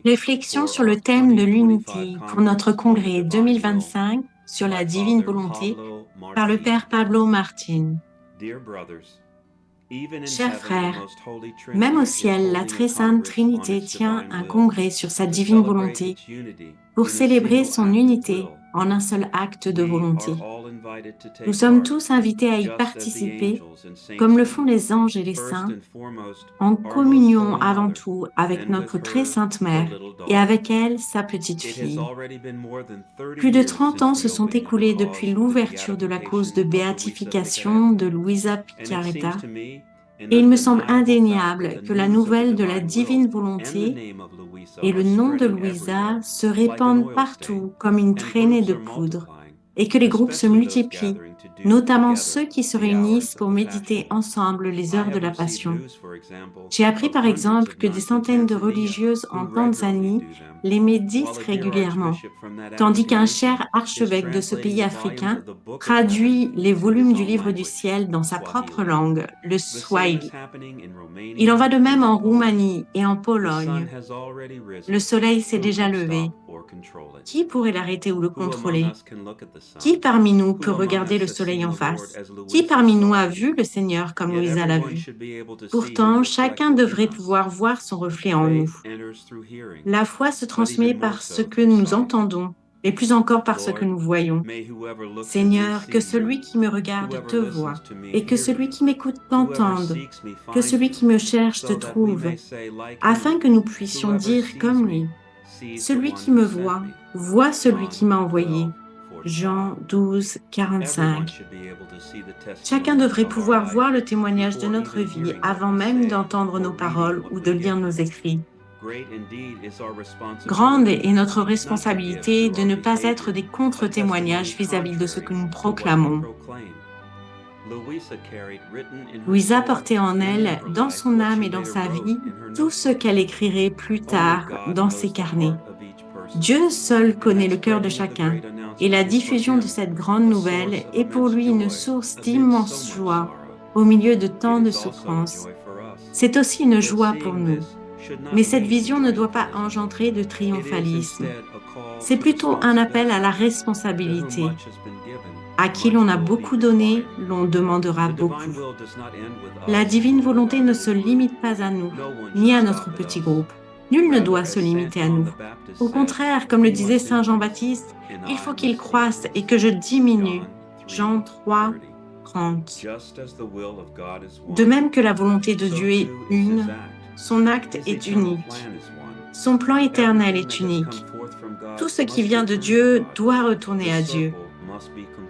Réflexion sur le thème de l'unité pour notre congrès 2025 sur la divine volonté par le Père Pablo Martin. Chers frères, même au ciel, la très sainte Trinité tient un congrès sur sa divine volonté pour célébrer son unité en un seul acte de volonté. Nous sommes tous invités à y participer, comme le font les anges et les saints, en communion avant tout avec notre très sainte Mère et avec elle, sa petite fille. Plus de 30 ans se sont écoulés depuis l'ouverture de la cause de béatification de Luisa Piccarreta, et il me semble indéniable que la nouvelle de la divine volonté et le nom de Luisa se répandent partout comme une traînée de poudre, et que les groupes se multiplient, notamment ceux qui se réunissent pour méditer ensemble les heures de la Passion. J'ai appris par exemple que des centaines de religieuses en Tanzanie les méditent régulièrement, tandis qu'un cher archevêque de ce pays africain traduit les volumes du livre du ciel dans sa propre langue, le Swahili. Il en va de même en Roumanie et en Pologne. Le soleil s'est déjà levé. Qui pourrait l'arrêter ou le contrôler? Qui parmi nous peut regarder le soleil en face? Qui parmi nous a vu le Seigneur comme Louisa l'a vu? Pourtant, chacun devrait pouvoir voir son reflet en nous. La foi se transmet par ce que nous entendons, et plus encore par ce que nous voyons. Seigneur, que celui qui me regarde te voie, et que celui qui m'écoute t'entende, que celui qui me cherche te trouve, afin que nous puissions dire comme lui, celui qui me voit, voit celui qui m'a envoyé. Jean 12, 45. Chacun devrait pouvoir voir le témoignage de notre vie avant même d'entendre nos paroles ou de lire nos écrits. Grande est notre responsabilité de ne pas être des contre-témoignages vis-à-vis de ce que nous proclamons. Louisa portait en elle, dans son âme et dans sa vie, tout ce qu'elle écrirait plus tard dans ses carnets. Dieu seul connaît le cœur de chacun, et la diffusion de cette grande nouvelle est pour lui une source d'immense joie au milieu de tant de souffrances. C'est aussi une joie pour nous. Mais cette vision ne doit pas engendrer de triomphalisme. C'est plutôt un appel à la responsabilité. À qui l'on a beaucoup donné, l'on demandera beaucoup. La divine volonté ne se limite pas à nous, ni à notre petit groupe. Nul ne doit se limiter à nous. Au contraire, comme le disait Saint Jean-Baptiste, il faut qu'il croisse et que je diminue. Jean 3, 30. De même que la volonté de Dieu est une, son acte est unique. Son plan éternel est unique. Tout ce qui vient de Dieu doit retourner à Dieu.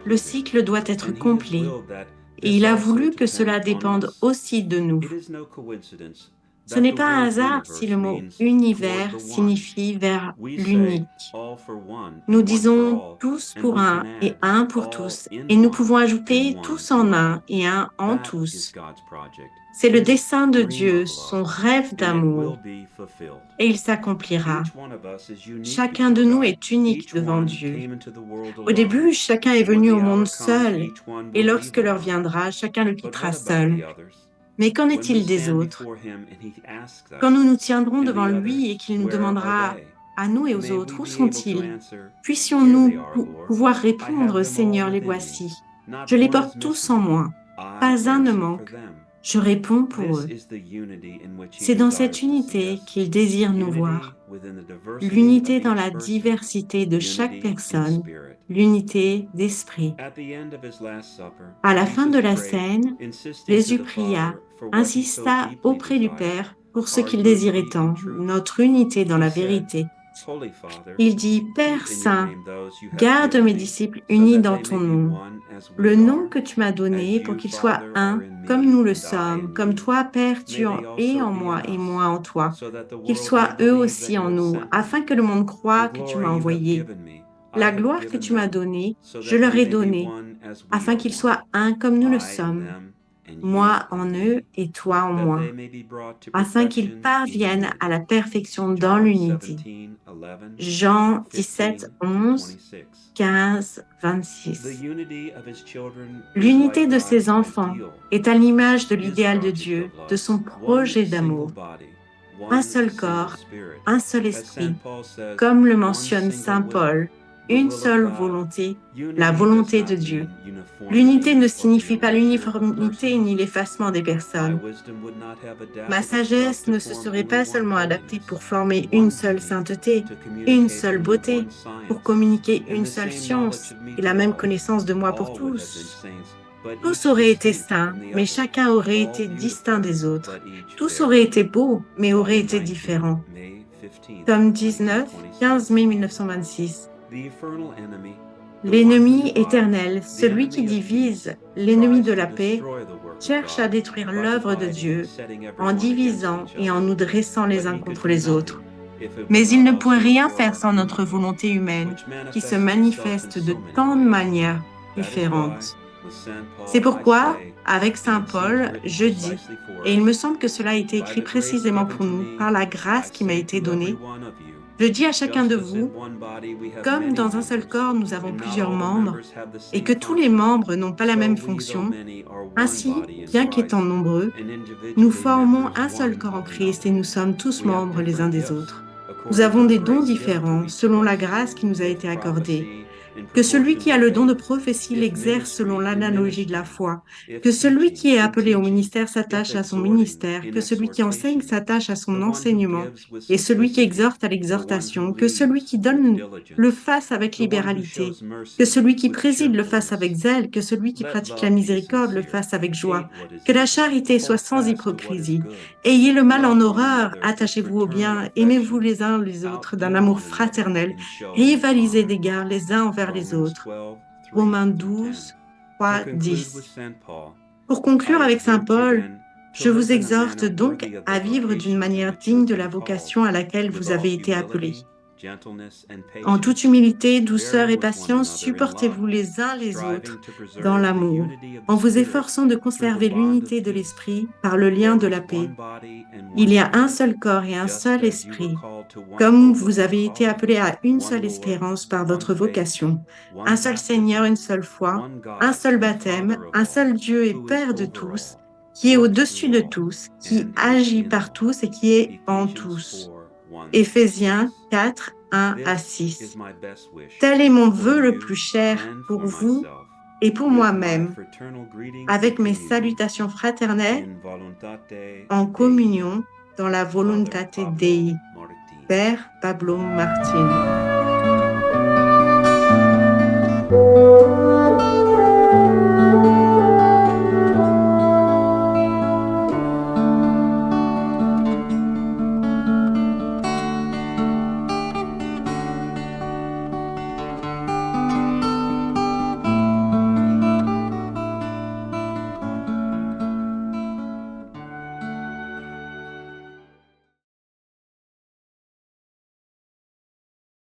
Le cycle doit être complet, et il a voulu que cela dépende aussi de nous. Ce n'est pas un hasard si le mot univers signifie vers l'unique. Nous disons tous pour un et un pour tous, et nous pouvons ajouter tous en un et un en tous. C'est le dessein de Dieu, son rêve d'amour, et il s'accomplira. Chacun de nous est unique devant Dieu. Au début, chacun est venu au monde seul, et lorsque l'heure viendra, chacun le quittera seul. Mais qu'en est-il des autres? Quand nous nous tiendrons devant lui et qu'il nous demandera à nous et aux autres, où sont-ils? Puissions-nous pouvoir répondre, Seigneur, les voici. Je les porte tous en moi. Pas un ne manque. Je réponds pour eux. C'est dans cette unité qu'il désire nous voir. L'unité dans la diversité de chaque personne, l'unité d'esprit. À la fin de la scène, Jésus pria, insista auprès du Père pour ce qu'il désirait tant, notre unité dans la vérité. Il dit, Père Saint, garde mes disciples unis dans ton nom, le nom que tu m'as donné pour qu'ils soient un, comme nous le sommes, comme toi, Père, tu es en moi et moi en toi, qu'ils soient eux aussi en nous, afin que le monde croie que tu m'as envoyé. La gloire que tu m'as donnée, je leur ai donnée, afin qu'ils soient un comme nous le sommes, moi en eux et toi en moi, afin qu'ils parviennent à la perfection dans l'unité. Jean 17, 11, 15, 26. L'unité de ses enfants est à l'image de l'idéal de Dieu, de son projet d'amour. un seul corps, un seul esprit, comme le mentionne Saint Paul, une seule volonté, la volonté de Dieu. L'unité ne signifie pas l'uniformité ni l'effacement des personnes. Ma sagesse ne se serait pas seulement adaptée pour former une seule sainteté, une seule beauté, pour communiquer une seule science et la même connaissance de moi pour tous. Tous auraient été saints, mais chacun aurait été distinct des autres. Tous auraient été beaux, mais auraient été différents. Tome 19, 15 mai 1926. L'ennemi éternel, celui qui divise, l'ennemi de la paix, cherche à détruire l'œuvre de Dieu en divisant et en nous dressant les uns contre les autres. Mais il ne pourrait rien faire sans notre volonté humaine, qui se manifeste de tant de manières différentes. C'est pourquoi, avec Saint Paul, je dis, et il me semble que cela a été écrit précisément pour nous, par la grâce qui m'a été donnée, je dis à chacun de vous, comme dans un seul corps nous avons plusieurs membres, et que tous les membres n'ont pas la même fonction, ainsi, bien qu'étant nombreux, nous formons un seul corps en Christ et nous sommes tous membres les uns des autres. Nous avons des dons différents selon la grâce qui nous a été accordée. Que celui qui a le don de prophétie l'exerce selon l'analogie de la foi, que celui qui est appelé au ministère s'attache à son ministère, que celui qui enseigne s'attache à son enseignement, et celui qui exhorte à l'exhortation, que celui qui donne le fasse avec libéralité, que celui qui préside le fasse avec zèle, que celui qui pratique la miséricorde le fasse avec joie, que la charité soit sans hypocrisie. Ayez le mal en horreur, attachez-vous au bien, aimez-vous les uns les autres d'un amour fraternel, rivalisez d'égard les uns envers les autres. Romains 12, 3, 10. Pour conclure avec Saint Paul, je vous exhorte donc à vivre d'une manière digne de la vocation à laquelle vous avez été appelés. En toute humilité, douceur et patience, supportez-vous les uns les autres dans l'amour, en vous efforçant de conserver l'unité de l'esprit par le lien de la paix. Il y a un seul corps et un seul esprit, comme vous avez été appelés à une seule espérance par votre vocation, un seul Seigneur, une seule foi, un seul baptême, un seul Dieu et Père de tous, qui est au-dessus de tous, qui agit par tous et qui est en tous. Éphésiens 4, 1 à 6. Tel est mon vœu le plus cher pour vous et pour moi-même, avec mes salutations fraternelles en communion dans la volontate Dei. Père Pablo Martin.